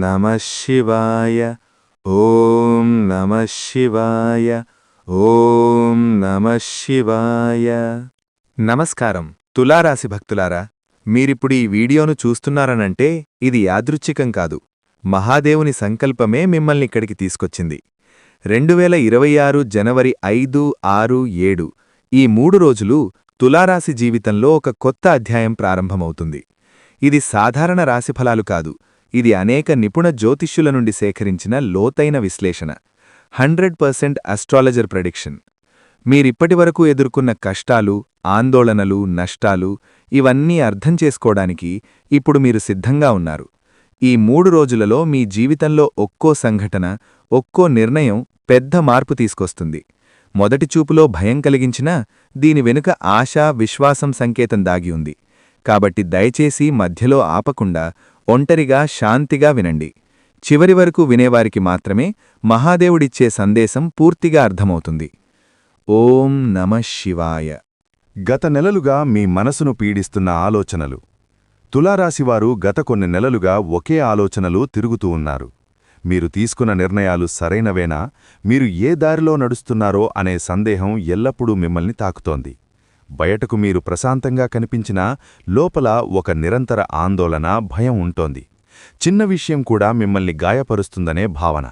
నమః శివాయ. ఓం నమః శివాయ. ఓం నమః శివాయ. నమస్కారం తులారాశి భక్తులారా, మీరిప్పుడు ఈ వీడియోను చూస్తున్నారనంటే ఇది యాదృచ్ఛికం కాదు. మహాదేవుని సంకల్పమే మిమ్మల్ని ఇక్కడికి తీసుకొచ్చింది. 2026 జనవరి 5, 6, 7 ఈ 3 రోజులు తులారాశి జీవితంలో ఒక కొత్త అధ్యాయం ప్రారంభమవుతుంది. ఇది సాధారణ రాశిఫలాలు కాదు, ఇది అనేక నిపుణ జ్యోతిష్యుల నుండి సేకరించిన లోతైన విశ్లేషణ. 100% అస్ట్రాలజర్ ప్రెడిక్షన్. మీరిప్పటివరకు ఎదుర్కొన్న కష్టాలు, ఆందోళనలు, నష్టాలు ఇవన్నీ అర్థం చేసుకోవడానికి ఇప్పుడు మీరు సిద్ధంగా ఉన్నారు. ఈ 3 రోజులలో మీ జీవితంలో ఒక్కో సంఘటన, ఒక్కో నిర్ణయం పెద్ద మార్పు తీసుకొస్తుంది. మొదటి చూపులో భయం కలిగించినా దీని వెనుక ఆశ, విశ్వాసం సంకేతం దాగి ఉంది. కాబట్టి దయచేసి మధ్యలో ఆపకుండా ఒంటరిగా శాంతిగా వినండి. చివరి వరకు వినేవారికి మాత్రమే మహాదేవుడిచ్చే సందేశం పూర్తిగా అర్థమవుతుంది. ఓం నమః శివాయ. గత నెలలుగా మీ మనసును పీడిస్తున్న ఆలోచనలు. తులారాశివారు గత కొన్ని నెలలుగా ఒకే ఆలోచనలు తిరుగుతూ ఉన్నారు. మీరు తీసుకున్న నిర్ణయాలు సరైనవేనా, మీరు ఏ దారిలో నడుస్తున్నారో అనే సందేహం ఎల్లప్పుడూ మిమ్మల్ని తాకుతోంది. బయటకు మీరు ప్రశాంతంగా కనిపించినా లోపల ఒక నిరంతర ఆందోళన, భయం ఉంటోంది. చిన్న విషయం కూడా మిమ్మల్ని గాయపరుస్తుందనే భావన.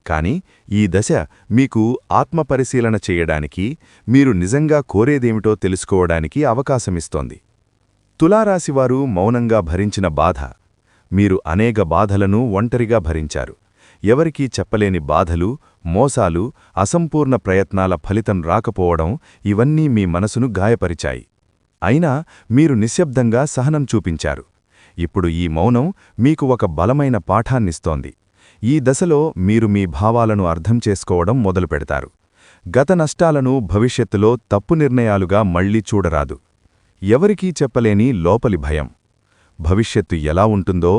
కాని ఈ దశ మీకు ఆత్మపరిశీలన చేయడానికి, మీరు నిజంగా కోరేదేమిటో తెలుసుకోవడానికి అవకాశమిస్తోంది. తులారాశివారు మౌనంగా భరించిన బాధ. మీరు అనేక బాధలను ఒంటరిగా భరించారు. ఎవరికీ చెప్పలేని బాధలు, మోసాలు, అసంపూర్ణ ప్రయత్నాల ఫలితం రాకపోవడం ఇవన్నీ మీ మనసును గాయపరిచాయి. అయినా మీరు నిశ్శబ్దంగా సహనం చూపించారు. ఇప్పుడు ఈ మౌనం మీకు ఒక బలమైన పాఠాన్నిస్తోంది. ఈ దశలో మీరు మీ భావాలను అర్థం చేసుకోవడం మొదలుపెడతారు. గత నష్టాలను భవిష్యత్తులో తప్పు నిర్ణయాలుగా మళ్లీ చూడరాదు. ఎవరికీ చెప్పలేని లోపలి భయం. భవిష్యత్తు ఎలా ఉంటుందో,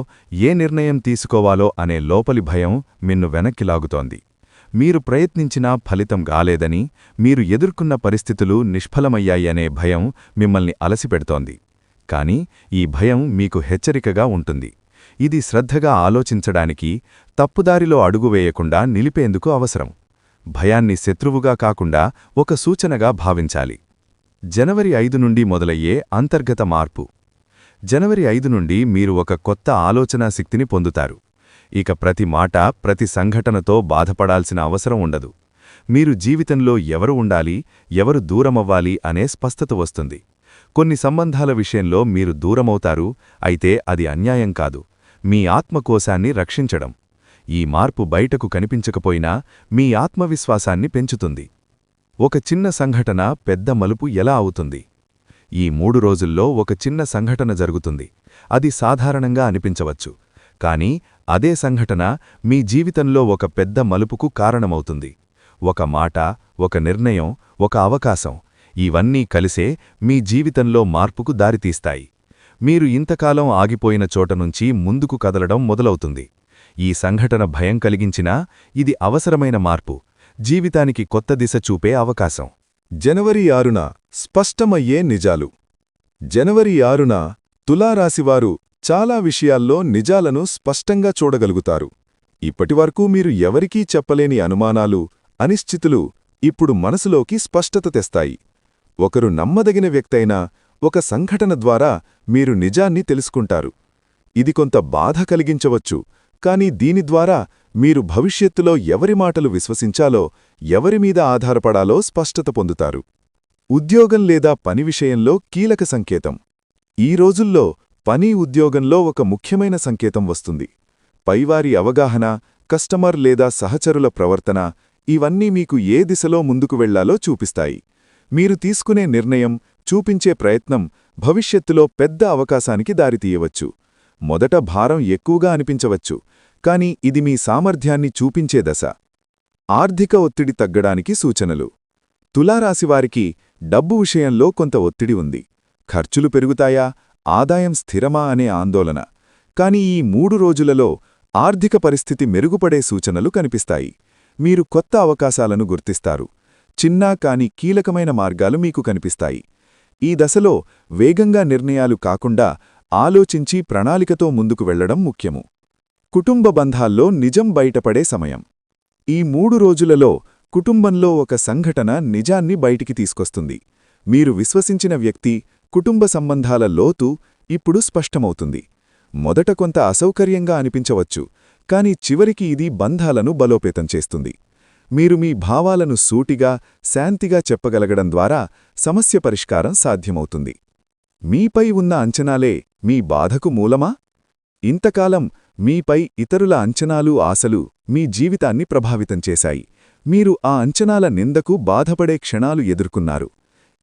ఏ నిర్ణయం తీసుకోవాలో అనే లోపలి భయం మిన్ను వెనక్కి లాగుతోంది. మీరు ప్రయత్నించినా ఫలితం గాలేదని, మీరు ఎదుర్కొన్న పరిస్థితులు నిష్ఫలమయ్యాయనే భయం మిమ్మల్ని అలసిపెడుతోంది. కాని ఈ భయం మీకు హెచ్చరికగా ఉంటుంది. ఇది శ్రద్ధగా ఆలోచించడానికి, తప్పుదారిలో అడుగువేయకుండా నిలిపేందుకు అవసరం. భయాన్ని శత్రువుగా కాకుండా ఒక సూచనగా భావించాలి. జనవరి 5 నుండి మొదలయ్యే అంతర్గత మార్పు. జనవరి 5 నుండి మీరు ఒక కొత్త ఆలోచనా శక్తిని పొందుతారు. ఇక ప్రతి మాట, ప్రతి సంఘటనతో బాధపడాల్సిన అవసరం ఉండదు. మీరు జీవితంలో ఎవరు ఉండాలి, ఎవరు దూరమవ్వాలి అనే స్పష్టత వస్తుంది. కొన్ని సంబంధాల విషయంలో మీరు దూరమవుతారు, అయితే అది అన్యాయం కాదు, మీ ఆత్మకోశాన్ని రక్షించడం. ఈ మార్పు బయటకు కనిపించకపోయినా మీ ఆత్మవిశ్వాసాన్ని పెంచుతుంది. ఒక చిన్న సంఘటన పెద్ద మలుపు ఎలా అవుతుంది? ఈ 3 రోజుల్లో ఒక చిన్న సంఘటన జరుగుతుంది. అది సాధారణంగా అనిపించవచ్చు, కాని అదే సంఘటన మీ జీవితంలో ఒక పెద్ద మలుపుకు కారణమవుతుంది. ఒక మాట, ఒక నిర్ణయం, ఒక అవకాశం ఇవన్నీ కలిసే మీ జీవితంలో మార్పుకు దారితీస్తాయి. మీరు ఇంతకాలం ఆగిపోయిన చోటనుంచి ముందుకు కదలడం మొదలవుతుంది. ఈ సంఘటన భయం కలిగించినా ఇది అవసరమైన మార్పు, జీవితానికి కొత్త దిశ చూపే అవకాశం. జనవరి 6న స్పష్టమయ్యే నిజాలు. జనవరి 6న తులారాశివారు చాలా విషయాల్లో నిజాలను స్పష్టంగా చూడగలుగుతారు. ఇప్పటివరకు మీరు ఎవరికీ చెప్పలేని అనుమానాలు, అనిశ్చితులు ఇప్పుడు మనసులోకి స్పష్టత తెస్తాయి. ఒకరు నమ్మదగిన వ్యక్తైనా ఒక సంఘటన ద్వారా మీరు నిజాన్ని తెలుసుకుంటారు. ఇది కొంత బాధ కలిగించవచ్చు, కాని దీని ద్వారా మీరు భవిష్యత్తులో ఎవరి మాటలు విశ్వసించాలో, ఎవరిమీద ఆధారపడాలో స్పష్టత పొందుతారు. ఉద్యోగం లేదా పని విషయంలో కీలక సంకేతం. ఈ రోజుల్లో పని, ఉద్యోగంలో ఒక ముఖ్యమైన సంకేతం వస్తుంది. పైవారి అవగాహన, కస్టమర్ లేదా సహచరుల ప్రవర్తన ఇవన్నీ మీకు ఏ దిశలో ముందుకు వెళ్లాలో చూపిస్తాయి. మీరు తీసుకునే నిర్ణయం, చూపించే ప్రయత్నం భవిష్యత్తులో పెద్ద అవకాశానికి దారితీయవచ్చు. మొదట భారం ఎక్కువగా అనిపించవచ్చు, కాని ఇది మీ సామర్థ్యాన్ని చూపించే దశ. ఆర్థిక ఒత్తిడి తగ్గడానికి సూచనలు. తులారాశివారికి డబ్బు విషయంలో కొంత ఒత్తిడి ఉంది. ఖర్చులు పెరుగుతాయా, ఆదాయం స్థిరమా అనే ఆందోళన. కాని ఈ 3 రోజులలో ఆర్థిక పరిస్థితి మెరుగుపడే సూచనలు కనిపిస్తాయి. మీరు కొత్త అవకాశాలను గుర్తిస్తారు. చిన్న కాని కీలకమైన మార్గాలు మీకు కనిపిస్తాయి. ఈ దశలో వేగంగా నిర్ణయాలు కాకుండా ఆలోచించి ప్రణాళికతో ముందుకు వెళ్లడం ముఖ్యము. కుటుంబ బంధాల్లో నిజం బయటపడే సమయం. ఈ 3 రోజులలో కుటుంబంలో ఒక సంఘటన నిజాన్ని బయటికి తీసుకొస్తుంది. మీరు విశ్వసించిన వ్యక్తి, కుటుంబ సంబంధాల లోతు ఇప్పుడు స్పష్టమవుతుంది. మొదట కొంత అసౌకర్యంగా అనిపించవచ్చు, కాని చివరికి ఇది బంధాలను బలోపేతం చేస్తుంది. మీరు మీ భావాలను సూటిగా, శాంతిగా చెప్పగలగడం ద్వారా సమస్య పరిష్కారం సాధ్యమవుతుంది. మీపై ఉన్న అంచనాలే మీ బాధకు మూలమా? ఇంతకాలం మీపై ఇతరుల అంచనాలు, ఆశలు మీ జీవితాన్ని ప్రభావితం చేశాయి. మీరు ఆ అంచనాల నిందకు బాధపడే క్షణాలు ఎదుర్కొన్నారు.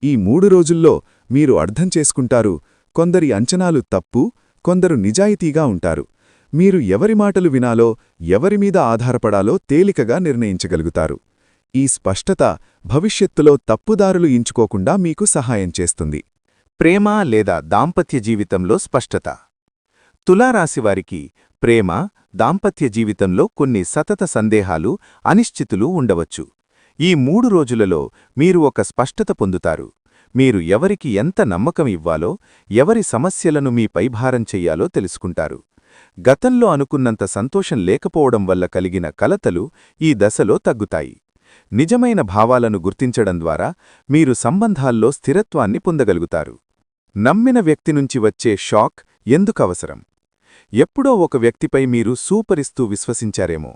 ఈ 3 రోజుల్లో మీరు అర్థం చేసుకుంటారు, కొందరి అంచనాలు తప్పు, కొందరు నిజాయితీగా ఉంటారు. మీరు ఎవరి మాటలు వినాలో, ఎవరిమీద ఆధారపడాలో తేలికగా నిర్ణయించగలుగుతారు. ఈ స్పష్టత భవిష్యత్తులో తప్పుదారులు ఎంచుకోకుండా మీకు సహాయం చేస్తుంది. ప్రేమ లేదా దాంపత్య జీవితంలో స్పష్టత. తులారాశివారికి ప్రేమ, దాంపత్య జీవితంలో కొన్ని సతత సందేహాలు, అనిశ్చితులు ఉండవచ్చు. ఈ 3 రోజులలో మీరు ఒక స్పష్టత పొందుతారు. మీరు ఎవరికి ఎంత నమ్మకం ఇవ్వాలో, ఎవరి సమస్యలను మీపై భారం చెయ్యాలో తెలుసుకుంటారు. గతంలో అనుకున్నంత సంతోషం లేకపోవడం వల్ల కలిగిన కలతలు ఈ దశలో తగ్గుతాయి. నిజమైన భావాలను గుర్తించడం ద్వారా మీరు సంబంధాల్లో స్థిరత్వాన్ని పొందగలుగుతారు. నమ్మిన వ్యక్తి నుంచి వచ్చే షాక్ ఎందుకవసరం? ఎప్పుడో ఒక వ్యక్తిపై మీరు సూపరిస్తూ విశ్వసించారేమో.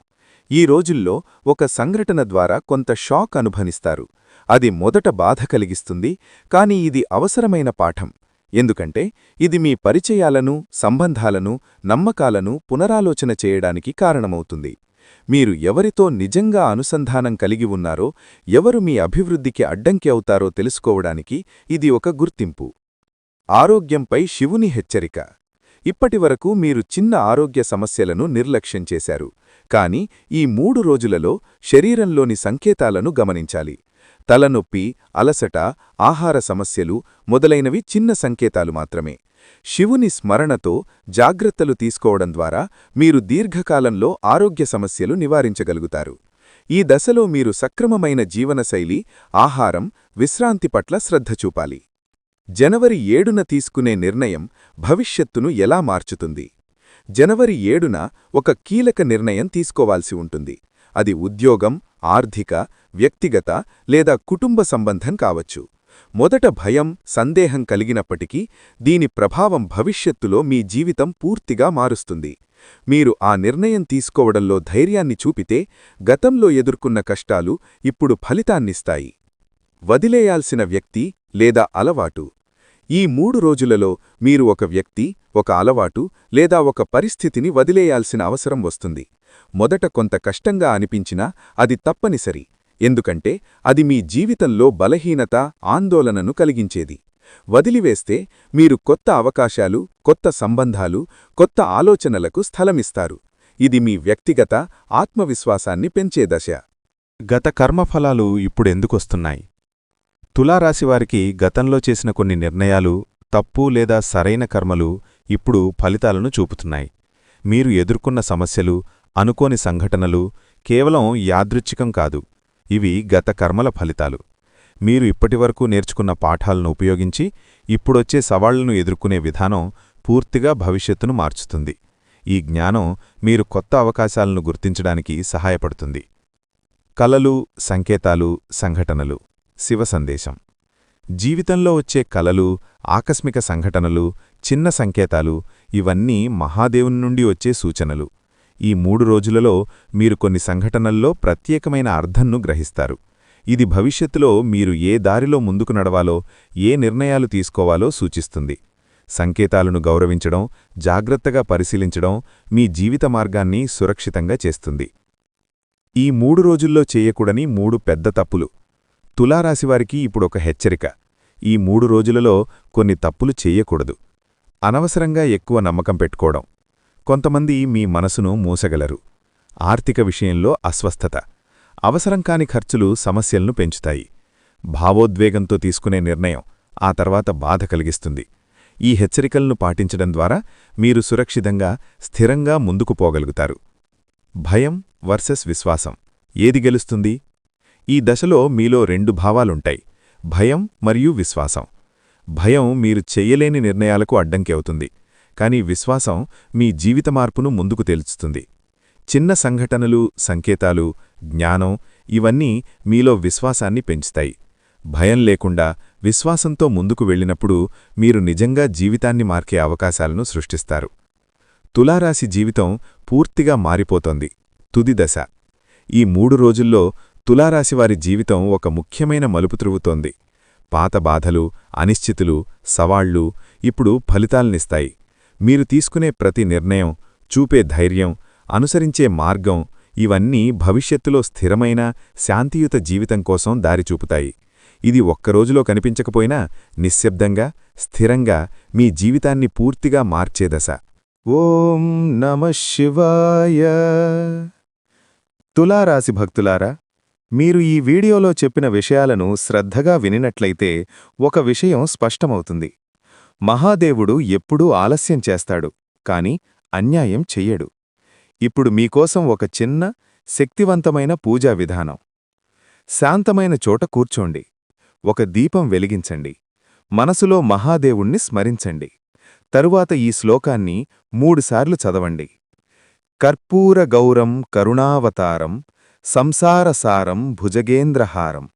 ఈ రోజుల్లో ఒక సంఘటన ద్వారా కొంత షాక్ అనుభవిస్తారు. అది మొదట బాధ కలిగిస్తుంది, కాని ఇది అవసరమైన పాఠం. ఎందుకంటే ఇది మీ పరిచయాలను, సంబంధాలను, నమ్మకాలను పునరాలోచన చేయడానికి కారణమవుతుంది. మీరు ఎవరితో నిజంగా అనుసంధానం కలిగి ఉన్నారో, ఎవరు మీ అభివృద్ధికి అడ్డంకి అవుతారో తెలుసుకోవడానికి ఇది ఒక గుర్తింపు. ఆరోగ్యంపై శివుని హెచ్చరిక. ఇప్పటివరకు మీరు చిన్న ఆరోగ్య సమస్యలను నిర్లక్ష్యం చేశారు. కాని ఈ 3 రోజులలో శరీరంలోని సంకేతాలను గమనించాలి. తలనొప్పి, అలసట, ఆహార సమస్యలు మొదలైనవి చిన్న సంకేతాలు మాత్రమే. శివుని స్మరణతో జాగ్రత్తలు తీసుకోవడం ద్వారా మీరు దీర్ఘకాలంలో ఆరోగ్య సమస్యలు నివారించగలుగుతారు. ఈ దశలో మీరు సక్రమమైన జీవనశైలి, ఆహారం, విశ్రాంతి పట్ల శ్రద్ధ చూపాలి. జనవరి 7న తీసుకునే నిర్ణయం భవిష్యత్తును ఎలా మార్చుతుంది? జనవరి 7న ఒక కీలక నిర్ణయం తీసుకోవాల్సి ఉంటుంది. అది ఉద్యోగం, ఆర్థిక, వ్యక్తిగత లేదా కుటుంబ సంబంధం కావచ్చు. మొదట భయం, సందేహం కలిగినప్పటికీ దీని ప్రభావం భవిష్యత్తులో మీ జీవితం పూర్తిగా మారుస్తుంది. మీరు ఆ నిర్ణయం తీసుకోవడంలో ధైర్యాన్ని చూపితే గతంలో ఎదుర్కొన్న కష్టాలు ఇప్పుడు ఫలితాన్నిస్తాయి. వదిలేయాల్సిన వ్యక్తి లేదా అలవాటు. ఈ 3 రోజులలో మీరు ఒక వ్యక్తి, ఒక అలవాటు లేదా ఒక పరిస్థితిని వదిలేయాల్సిన అవసరం వస్తుంది. మొదట కొంత కష్టంగా అనిపించినా అది తప్పనిసరి. ఎందుకంటే అది మీ జీవితంలో బలహీనత, ఆందోళనను కలిగించేది. వదిలివేస్తే మీరు కొత్త అవకాశాలు, కొత్త సంబంధాలు, కొత్త ఆలోచనలకు స్థలమిస్తారు. ఇది మీ వ్యక్తిగత ఆత్మవిశ్వాసాన్ని పెంచే దశ. గత కర్మఫలాలు ఇప్పుడెందుకొస్తున్నాయి? తులారాశివారికి గతంలో చేసిన కొన్ని నిర్ణయాలు, తప్పు లేదా సరైన కర్మలు ఇప్పుడు ఫలితాలను చూపుతున్నాయి. మీరు ఎదుర్కొన్న సమస్యలు, అనుకోని సంఘటనలు కేవలం యాదృచ్ఛికం కాదు. ఇవి గత కర్మల ఫలితాలు. మీరు ఇప్పటివరకు నేర్చుకున్న పాఠాలను ఉపయోగించి ఇప్పుడొచ్చే సవాళ్లను ఎదుర్కొనే విధానం పూర్తిగా భవిష్యత్తును మార్చుతుంది. ఈ జ్ఞానం మీరు కొత్త అవకాశాలను గుర్తించడానికి సహాయపడుతుంది. కలలు, సంకేతాలు, సంఘటనలు. శివ సందేశం. జీవితంలో వచ్చే కలలు, ఆకస్మిక సంఘటనలు, చిన్న సంకేతాలు ఇవన్నీ మహాదేవుని నుండి వచ్చే సూచనలు. ఈ 3 రోజులలో మీరు కొన్ని సంఘటనల్లో ప్రత్యేకమైన అర్థంను గ్రహిస్తారు. ఇది భవిష్యత్తులో మీరు ఏ దారిలో ముందుకు నడవాలో, ఏ నిర్ణయాలు తీసుకోవాలో సూచిస్తుంది. సంకేతాలను గౌరవించడం, జాగ్రత్తగా పరిశీలించడం మీ జీవిత మార్గాన్ని సురక్షితంగా చేస్తుంది. ఈ 3 రోజుల్లో చేయకూడని 3 పెద్ద తప్పులు. తులారాశివారికి ఇప్పుడొక హెచ్చరిక. ఈ 3 రోజులలో కొన్ని తప్పులు చెయ్యకూడదు. అనవసరంగా ఎక్కువ నమ్మకం పెట్టుకోవడం. కొంతమంది మీ మనసును మూసగలరు. ఆర్థిక విషయంలో అస్వస్థత. అవసరం కాని ఖర్చులు సమస్యలను పెంచుతాయి. భావోద్వేగంతో తీసుకునే నిర్ణయం ఆ తర్వాత బాధ కలిగిస్తుంది. ఈ హెచ్చరికలను పాటించడం ద్వారా మీరు సురక్షితంగా, స్థిరంగా ముందుకు పోగలుగుతారు. భయం వర్సెస్ విశ్వాసం. ఏది గెలుస్తుంది? ఈ దశలో మీలో 2 భావాలుంటాయి, భయం మరియు విశ్వాసం. భయం మీరు చెయ్యలేని నిర్ణయాలకు అడ్డంకి అవుతుంది. కాని విశ్వాసం మీ జీవిత మార్పును ముందుకు తేల్చుతుంది. చిన్న సంఘటనలు, సంకేతాలు, జ్ఞానం ఇవన్నీ మీలో విశ్వాసాన్ని పెంచుతాయి. భయం లేకుండా విశ్వాసంతో ముందుకు వెళ్ళినప్పుడు మీరు నిజంగా జీవితాన్ని మార్కే అవకాశాలను సృష్టిస్తారు. తులారాశి జీవితం పూర్తిగా మారిపోతోంది. తుది దశ. ఈ 3 రోజుల్లో తులారాశివారి జీవితం ఒక ముఖ్యమైన మలుపు తిరుగుతోంది. పాత బాధలు, అనిశ్చితులు, సవాళ్లు ఇప్పుడు ఫలితాలనిస్తాయి. మీరు తీసుకునే ప్రతి నిర్ణయం, చూపే ధైర్యం, అనుసరించే మార్గం ఇవన్నీ భవిష్యత్తులో స్థిరమైన, శాంతియుత జీవితం కోసం దారిచూపుతాయి. ఇది ఒక్కరోజులో కనిపించకపోయినా నిశ్శబ్దంగా, స్థిరంగా మీ జీవితాన్ని పూర్తిగా మార్చే దశ. ఓం నమః శివాయ. తులారాశి భక్తులారా, మీరు ఈ వీడియోలో చెప్పిన విషయాలను శ్రద్ధగా వినినట్లయితే ఒక విషయం స్పష్టమవుతుంది. మహాదేవుడు ఎప్పుడూ ఆలస్యం చేస్తాడు, కాని అన్యాయం చెయ్యడు. ఇప్పుడు మీకోసం ఒక చిన్న, శక్తివంతమైన పూజా విధానం. శాంతమైన చోట కూర్చోండి. ఒక దీపం వెలిగించండి. మనసులో మహాదేవుణ్ణి స్మరించండి. తరువాత ఈ శ్లోకాన్ని 3 సార్లు చదవండి. కర్పూర గౌరం కరుణావతారం సంసారసారం భుజగేంద్రహారం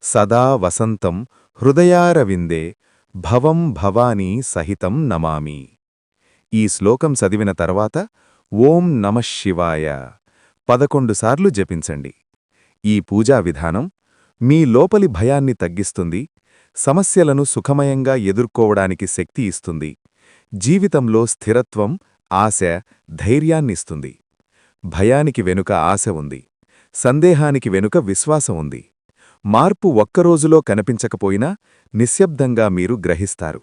సదా వసంతం హృదయారవిందే భవం భవానీ సహితం నమామి. ఈ శ్లోకం చదివిన తర్వాత ఓం నమః శివాయ 11 సార్లు జపించండి. ఈ పూజా విధానం మీ లోపలి భయాన్ని తగ్గిస్తుంది, సమస్యలను సుఖమయంగా ఎదుర్కోవడానికి శక్తి ఇస్తుంది, జీవితంలో స్థిరత్వం, ఆశ, ధైర్యాన్నిస్తుంది. భయానికి వెనుక ఆశ ఉంది, సందేహానికి వెనుక విశ్వాసం ఉంది. మార్పు ఒక్కరోజులో కనిపించకపోయినా నిశ్శబ్దంగా మీరు గ్రహిస్తారు.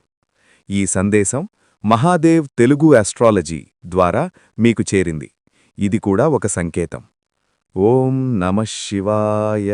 ఈ సందేశం మహాదేవ్ తెలుగు ఆస్ట్రాలజీ ద్వారా మీకు చేరింది. ఇది కూడా ఒక సంకేతం. ఓం నమః శివాయ.